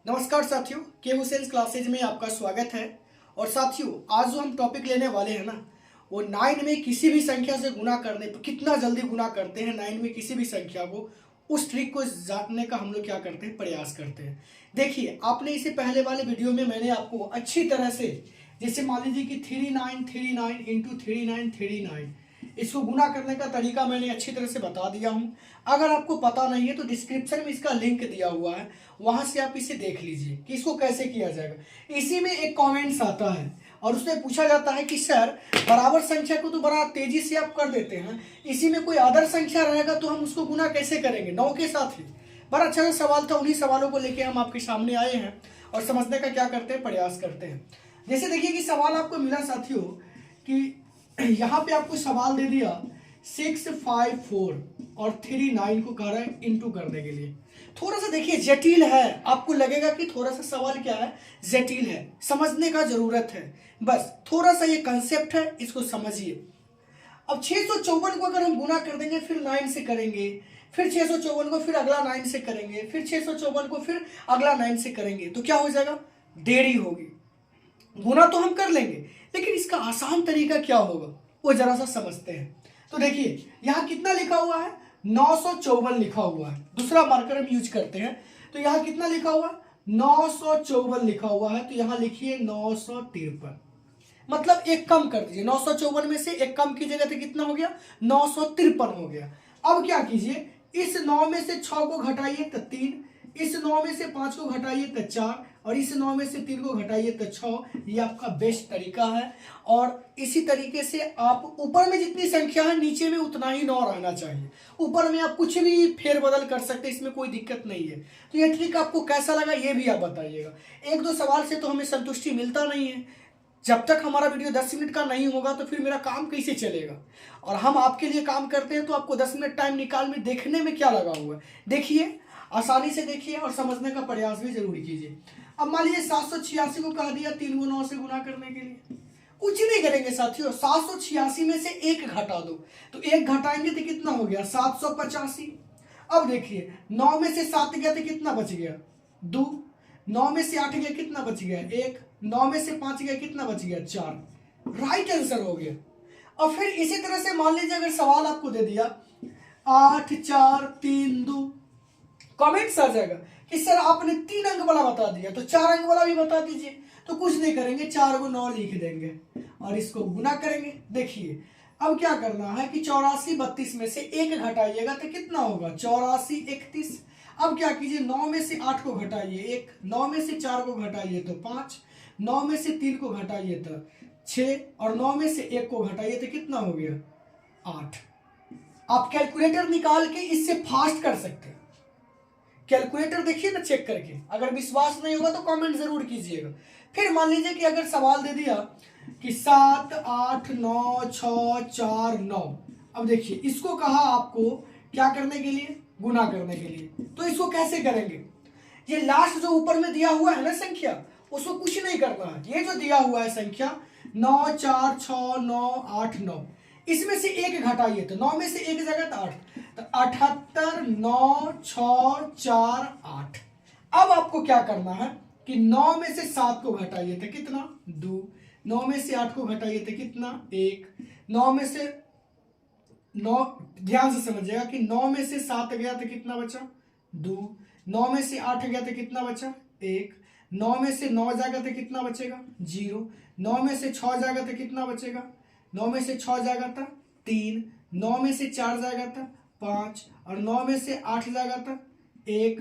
नमस्कार साथियों, के हुसैन क्लासेज में आपका स्वागत है। और साथियों, आज जो हम टॉपिक लेने वाले हैं ना, वो 9 में किसी भी संख्या से गुना करने पर कितना जल्दी गुना करते हैं। 9 में किसी भी संख्या को, उस ट्रिक को जानने का हम लोग क्या करते हैं, प्रयास करते हैं। देखिए, आपने इसे पहले वाले वीडियो में मैंने आपको अच्छी तरह से, जैसे मान लीजिए कि 3939 इंटू 3939, इसको गुना करने का तरीका मैंने अच्छी तरह से बता दिया हूं। अगर आपको पता नहीं है तो डिस्क्रिप्शन में इसका लिंक दिया हुआ है, वहां से आप इसे देख लीजिए कि इसको कैसे किया जाएगा। इसी में एक कमेंट्स आता है और उसमें पूछा जाता है कि सर, बराबर संख्या को तो बड़ा तेजी से आप कर देते हैं, इसी में कोई अदर संख्या रहेगा तो हम उसको गुना कैसे करेंगे 9 के साथ ही। बड़ा अच्छा सा सवाल था, उन्हीं सवालों को लेके हम आपके सामने आए हैं और समझने का क्या करते हैं, प्रयास करते हैं। जैसे देखिए कि सवाल आपको मिला साथियों कि यहाँ पे आपको सवाल दे दिया 654 और 39 को कह रहा है इंटू करने के लिए। थोड़ा सा देखिए जटिल है, आपको लगेगा कि थोड़ा सा सवाल क्या है, जटिल है, समझने का जरूरत है। बस थोड़ा सा ये कंसेप्ट है, इसको समझिए। अब 654 को अगर हम गुना कर देंगे, फिर 9 से करेंगे, फिर 654 को फिर अगला 9 से करेंगे, फिर 654 को फिर अगला 9 से करेंगे, तो क्या हो जाएगा, देरी होगी। गुना तो हम कर लेंगे, लेकिन इसका आसान तरीका क्या होगा वो जरा सा समझते हैं। तो देखिए यहां कितना लिखा हुआ है, 954 लिखा हुआ है। दूसरा मार्कर हम यूज करते हैं, तो यहां कितना लिखा हुआ है, 954 लिखा हुआ है, तो यहां लिखिए 953। मतलब एक कम कर दीजिए, 954 में से एक कम कीजिएगा तो कितना हो गया, 953 हो गया। अब क्या कीजिए, इस 9 में से 6 को घटाइए तो 3, इस 9 में से 5 को घटाइए तो 4, और इस 9 में से 3 को घटाइए तो 6। ये आपका बेस्ट तरीका है। और इसी तरीके से आप ऊपर में जितनी संख्या है, नीचे में उतना ही 9 रहना चाहिए। ऊपर में आप कुछ भी फेरबदल कर सकते हैं, इसमें कोई दिक्कत नहीं है। तो ये ट्रिक आपको कैसा लगा ये भी आप बताइएगा। एक दो सवाल से तो हमें संतुष्टि मिलता नहीं है। जब तक हमारा वीडियो 10 मिनट का नहीं होगा तो फिर मेरा काम कैसे चलेगा। और हम आपके लिए काम करते हैं, तो आपको 10 मिनट टाइम निकाल में देखने में क्या लगा हुआ है, देखिए, आसानी से देखिए और समझने का प्रयास भी जरूर कीजिए। अब मान लीजिए 786 को कह दिया 3 को 9 से गुना करने के लिए, कुछ नहीं करेंगे साथियों। 786 में से 1 घटा दो, तो 1 घटाएंगे तो कितना हो गया, 785। अब देखिए 9 में से 7 गया तो कितना बच गया, 2। 9 में से 8 गया कितना बच गया, 1। 9 में से 5 गया कितना बच गया, 4। राइट आंसर हो गया। और फिर इसी तरह से मान लीजिए अगर सवाल आपको दे दिया 8 4 3 2, कमेंट्स आ जाएगा कि सर आपने 3 अंक वाला बता दिया, तो 4 अंक वाला भी बता दीजिए। तो कुछ नहीं करेंगे, 4 को 9 लिख देंगे और इसको गुना करेंगे। देखिए अब क्या करना है कि 84 32 में से 1 घटाइएगा तो कितना होगा, 84 31। अब क्या कीजिए, 9 में से 8 को घटाइए 1, 9 में से 4 को घटाइए तो 5, 9 में से 3 को घटाइए तो 6, और 9 में से 1 को घटाइए तो कितना हो गया, 8। आप कैलकुलेटर निकाल के इससे फास्ट कर सकते हैं। कैलकुलेटर देखिए ना चेक करके, अगर विश्वास नहीं होगा तो कमेंट जरूर कीजिएगा। फिर मान लीजिए कि अगर सवाल दे दिया कि 7 8 9 6 4 9, अब देखिए इसको कहा आपको क्या करने के लिए, गुना करने के लिए। तो इसको कैसे करेंगे, ये लास्ट जो ऊपर में दिया हुआ है ना संख्या, उसको कुछ नहीं करना है। ये जो दिया हुआ है संख्या 9 4 6 9 8 9, इसमें से 1 घटाइए तो 9 में से 1 जगह तो 8, तो 78 9 6 4 8। अब आपको क्या करना है कि 9 में से 7 को घटाइए तो कितना, 2। 9 में से 8 को घटाइए तो कितना, 1। 9 में से 9, ध्यान से समझिएगा कि 9 में से 7 गया तो कितना बचा, 2। 9 में से 8 गया तो कितना बचा, 1। 9 में से 9 जाएगा तो कितना बचेगा, 0। 9 में से 6 जाएगा तो कितना बचेगा, 9 में से 6 जाएगा था 3, 9 में से 4 जाएगा था 5, और 9 में से 8 जाएगा था 1।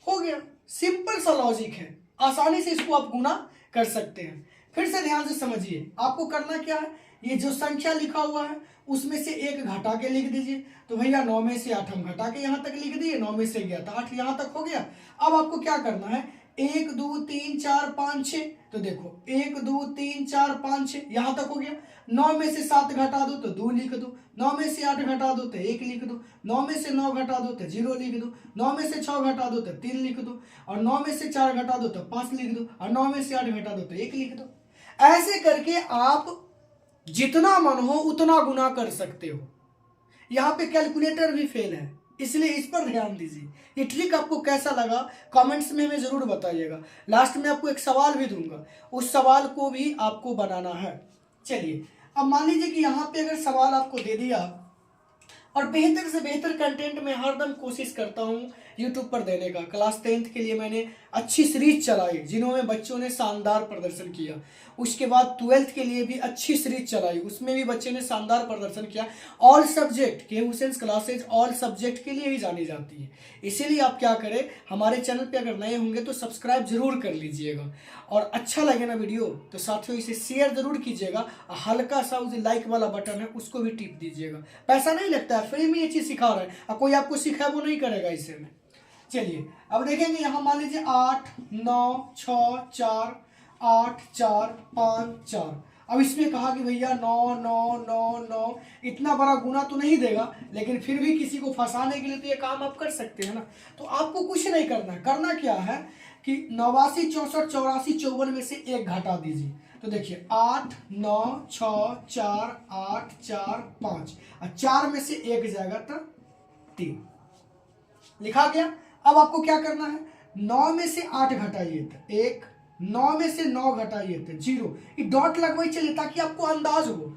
हो गया, सिंपल सा लॉजिक है, आसानी से इसको आप गुना कर सकते हैं। फिर से ध्यान से समझिए, आपको करना क्या है, ये जो संख्या लिखा हुआ है उसमें से 1 घटा के लिख दीजिए। तो भैया 9 में से 8 हम घटा के यहां तक लिख दिए, 9 में से गया तो 8 यहां तक हो गया। अब आपको क्या करना है, 1 2 3 4 5 6, तो देखो 1 2 3 4 5 6 यहां तक हो गया। 9 में से 7 घटा दो तो 2 लिख दो, 9 में से 8 घटा दो तो 1 लिख दो, 9 में से 9 घटा दो तो 0 लिख दो, 9 में से 6 घटा दो तो 3 लिख दो, और 9 में से 4 घटा दो तो 5 लिख दो, और 9 में से 8 घटा दो तो 1 लिख दो। ऐसे करके आप जितना मन हो उतना गुना कर सकते हो। यहां पे कैलकुलेटर भी फेल है, इसलिए इस पर ध्यान दीजिए। ये ट्रिक आपको कैसा लगा कमेंट्स में हमें ज़रूर बताइएगा। लास्ट में आपको एक सवाल भी दूंगा, उस सवाल को भी आपको बनाना है। चलिए अब मान लीजिए कि यहाँ पे अगर सवाल आपको दे दिया, और बेहतर से बेहतर कंटेंट मैं हरदम कोशिश करता हूँ यूट्यूब पर देने का। क्लास 10th के लिए मैंने अच्छी सीरीज चलाई जिन्होंने बच्चों ने शानदार प्रदर्शन किया। उसके बाद 12th के लिए भी अच्छी सीरीज चलाई, उसमें भी बच्चे ने शानदार प्रदर्शन किया। ऑल सब्जेक्ट के हुसैन्स क्लासेज ऑल सब्जेक्ट के लिए ही जानी जाती है। इसीलिए आप क्या करें, हमारे चैनल पे अगर नए होंगे तो सब्सक्राइब जरूर कर लीजिएगा, और अच्छा लगे ना वीडियो तो साथियों इसे शेयर जरूर कीजिएगा। हल्का सा उस लाइक वाला बटन है उसको भी टिप दीजिएगा, पैसा नहीं लगता है, फ्री में ये चीज़ सिखा रहा है, और कोई आपको सिखाए वो नहीं करेगा इसे में। चलिए अब देखेंगे यहाँ मान लीजिए 8 9 6 4 8 4 5 4। अब इसमें कहा कि भैया 9 9 9 9, इतना बड़ा गुना तो नहीं देगा, लेकिन फिर भी किसी को फंसाने के लिए तो ये काम आप कर सकते हैं ना। तो आपको कुछ नहीं करना, करना क्या है कि 89 64 84 54 में से एक घटा दीजिए। तो देखिए 8 9 6 4 8 4 5, और 4 में से एक जाएगा तो 3 लिखा गया। अब आपको क्या करना है, 9 में से 8 घटाइए तो 1, 9 में से 9 घटाइए तो 0। ये डॉट लगवाई चलिए ताकि आपको अंदाज हो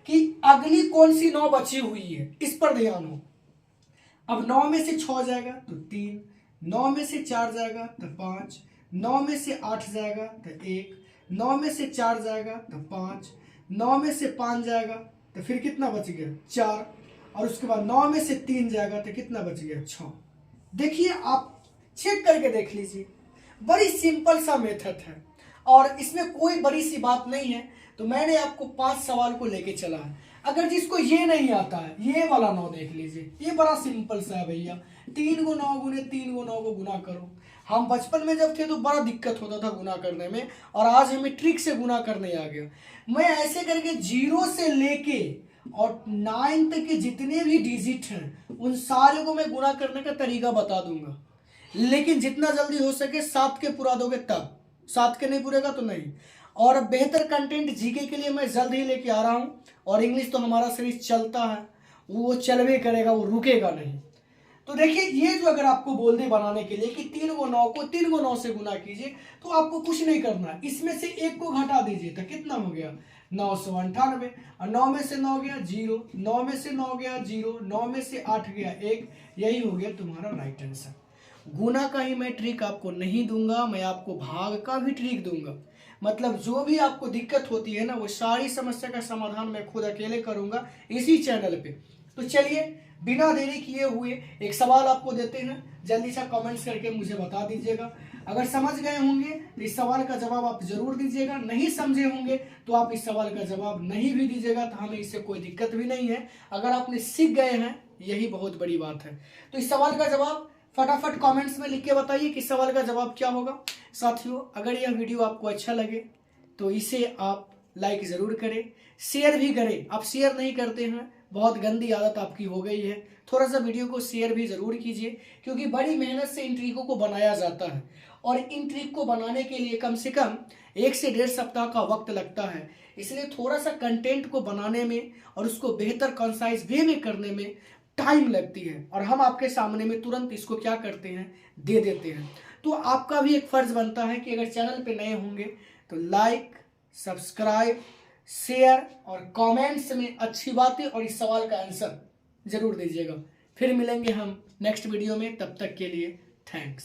कि अगली कौन सी 9 बची हुई है, इस पर ध्यान हो। अब 9 में से 6 जाएगा तो 3, 9 में से 4 जाएगा तो 5, 9 में से 8 जाएगा तो 1, 9 में से 4 जाएगा तो 5, 9 में से 5 जाएगा तो फिर कितना बच गया 4, और उसके बाद 9 में से 3 जाएगा तो कितना बच गया 6। देखिए आप चेक करके देख लीजिए, बड़ी सिंपल सा मेथड है और इसमें कोई बड़ी सी बात नहीं है। तो मैंने आपको 5 सवाल को लेके चला है। अगर जिसको ये नहीं आता है, ये वाला 9 देख लीजिए, ये बड़ा सिंपल सा है भैया। 3 को 9 गुने 3 को 9 को गुना करो। हम बचपन में जब थे तो बड़ा दिक्कत होता था गुना करने में, और आज हमें ट्रिक से गुना करने आ गया। मैं ऐसे करके 0 से लेके और 9 तक के जितने भी डिजिट हैं उन सारे को मैं गुना करने का तरीका बता दूंगा, लेकिन जितना जल्दी हो सके 7 के पूरा दोगे तब, 7 के नहीं पूरेगा तो नहीं। और बेहतर कंटेंट जीके के लिए मैं जल्द ही लेके आ रहा हूँ, और इंग्लिश तो हमारा सीरीज चलता है, वो चलवे करेगा, वो रुकेगा नहीं। तो देखिए ये जो अगर आपको बोल दे बनाने के लिए कि 3 को 9 को 3 को 9 से गुना कीजिए, तो आपको कुछ नहीं करना, इसमें से एक को घटा दीजिए तो कितना हो गया 998, और 9 में से 9 गया 0, 9 में से 9 गया 0, 9 में से 8 गया 1, यही हो गया तुम्हारा राइट आंसर। गुना का ही मैं ट्रिक आपको नहीं दूंगा, मैं आपको भाग का भी ट्रिक दूंगा। मतलब जो भी आपको दिक्कत होती है ना, वो सारी समस्या का समाधान मैं खुद अकेले करूंगा इसी चैनल पे। तो चलिए बिना देरी किए हुए एक सवाल आपको देते हैं, जल्दी से कमेंट्स करके मुझे बता दीजिएगा। अगर समझ गए होंगे तो इस सवाल का जवाब आप जरूर दीजिएगा, नहीं समझे होंगे तो आप इस सवाल का जवाब नहीं भी दीजिएगा, तो हमें इससे कोई दिक्कत भी नहीं है। अगर आपने सीख गए हैं यही बहुत बड़ी बात है। तो इस सवाल का जवाब फटाफट कमेंट्स में लिख के बताइए कि सवाल का जवाब क्या होगा। साथियों अगर यह वीडियो आपको अच्छा लगे तो इसे आप लाइक ज़रूर करें, शेयर भी करें। आप शेयर नहीं करते हैं, बहुत गंदी आदत आपकी हो गई है। थोड़ा सा वीडियो को शेयर भी ज़रूर कीजिए, क्योंकि बड़ी मेहनत से इन ट्रिकों को बनाया जाता है, और इन ट्रिक को बनाने के लिए कम से कम 1 से 1.5 सप्ताह का वक्त लगता है। इसलिए थोड़ा सा कंटेंट को बनाने में और उसको बेहतर कंसाइज वे में करने में टाइम लगती है, और हम आपके सामने में तुरंत इसको क्या करते हैं, दे देते हैं। तो आपका भी एक फ़र्ज़ बनता है कि अगर चैनल पे नए होंगे तो लाइक, सब्सक्राइब, शेयर और कमेंट्स में अच्छी बातें और इस सवाल का आंसर ज़रूर दीजिएगा। फिर मिलेंगे हम नेक्स्ट वीडियो में, तब तक के लिए थैंक्स।